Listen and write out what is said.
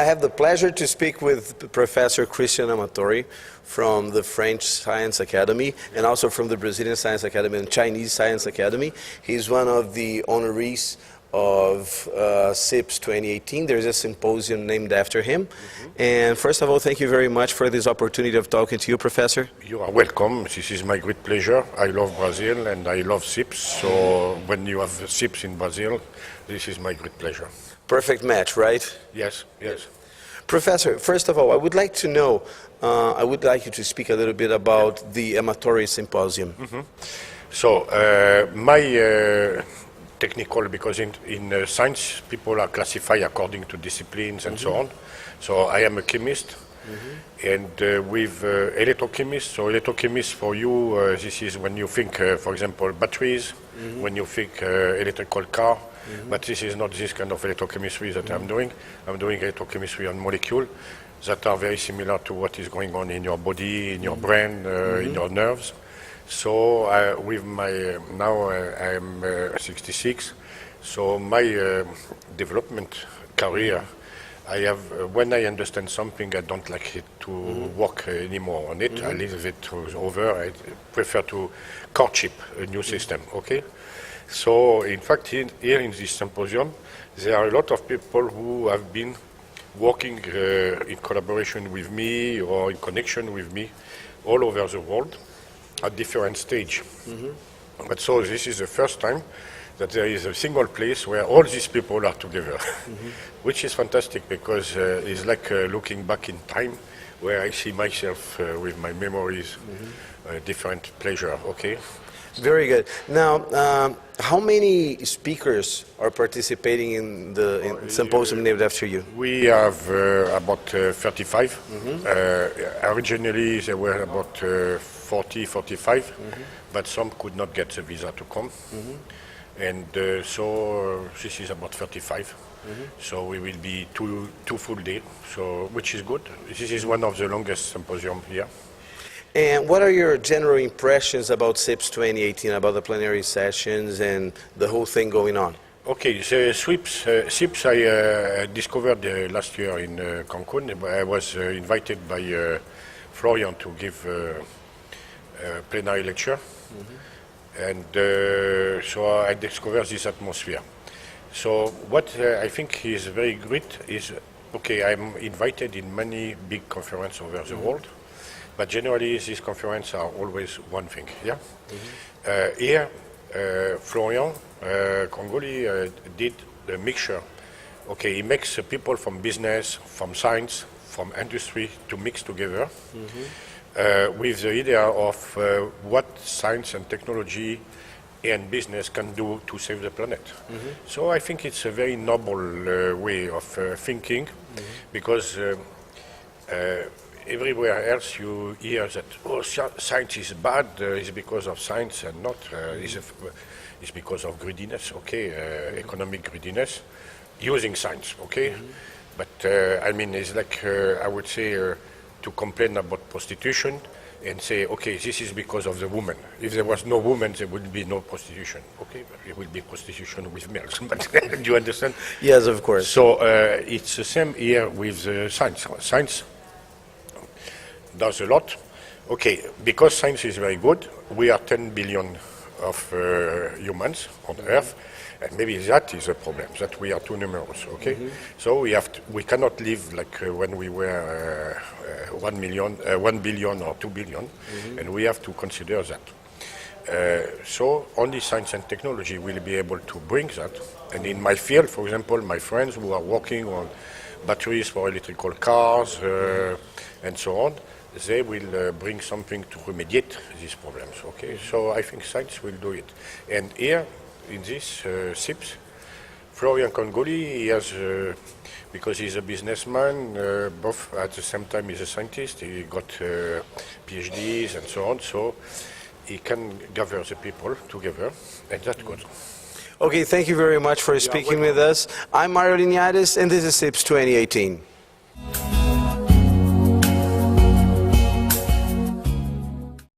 I have the pleasure to speak with Professor Christian Amatore from the French Science Academy and also from the Brazilian Science Academy and Chinese Science Academy. He's one of the honorees of CIPS 2018. There's a symposium named after him. And first of all, thank you very much for this opportunity of talking to you, Professor. You are welcome. This is my great pleasure. I love Brazil and I love CIPS. So when you have CIPS in Brazil, this is my great pleasure. Perfect match, right? Yes, yes. Professor, first of all, I would like to know, I would like you to speak a little bit about the Amatore Symposium. So my technical, because in science people are classified according to disciplines and so on. So I am a chemist and with electrochemist. So electrochemist for you, this is when you think, for example, batteries, when you think electrical car, but this is not this kind of electrochemistry that I'm doing. I'm doing electrochemistry on molecules that are very similar to what is going on in your body, in your brain, in your nerves. So with my, now I'm 66, so my development career, I have, when I understand something, I don't like it to work anymore on it. I leave it over. I prefer to courtship a new system, okay? So in fact, here in this symposium, there are a lot of people who have been working in collaboration with me or in connection with me all over the world at different stage. But so this is the first time that there is a single place where all these people are together, which is fantastic because it's like looking back in time where I see myself with my memories, different pleasure, okay? Very good. Now, how many speakers are participating in the symposium named after you? We have about 35. Originally there were about 40, 45, but some could not get the visa to come. And so this is about 35. So we will be two full days, so which is good. This is one of the longest symposium here. And what are your general impressions about CIPS 2018, about the plenary sessions and the whole thing going on? Okay, the CIPS I discovered last year in Cancun. I was invited by Florian to give a plenary lecture. And so I discovered this atmosphere. So what I think is very great is, okay, I'm invited in many big conferences over the world. But generally, these conferences are always one thing, yeah? Here, Florian Congoli did the mixture. Okay, he makes people from business, from science, from industry to mix together with the idea of what science and technology and business can do to save the planet. So I think it's a very noble way of thinking because everywhere else you hear that, oh, science is bad, it's because of science and not, it's because of greediness, okay, economic greediness, using science, okay? But I mean, it's like, I would say, to complain about prostitution and say, okay, this is because of the woman. If there was no woman, there would be no prostitution, okay? It would be prostitution with males, but do you understand? Yes, of course. So it's the same here with science. Science does a lot. Okay, because science is very good, we are 10 billion of humans on Earth, and maybe that is a problem, that we are too numerous, okay? So we cannot live like when we were 1 billion or 2 billion, and we have to consider that. So only science and technology will be able to bring that. And in my field, for example, my friends who are working on batteries for electrical cars and so on, they will bring something to remediate these problems, okay? So I think science will do it. And here, in this CIPS, Florian Congoli, he has, because he's a businessman, both at the same time he's a scientist, he got PhDs and so on, so he can gather the people together, and that's good. Okay, thank you very much for speaking with us. I'm Mario Linhares, and this is CIPS 2018.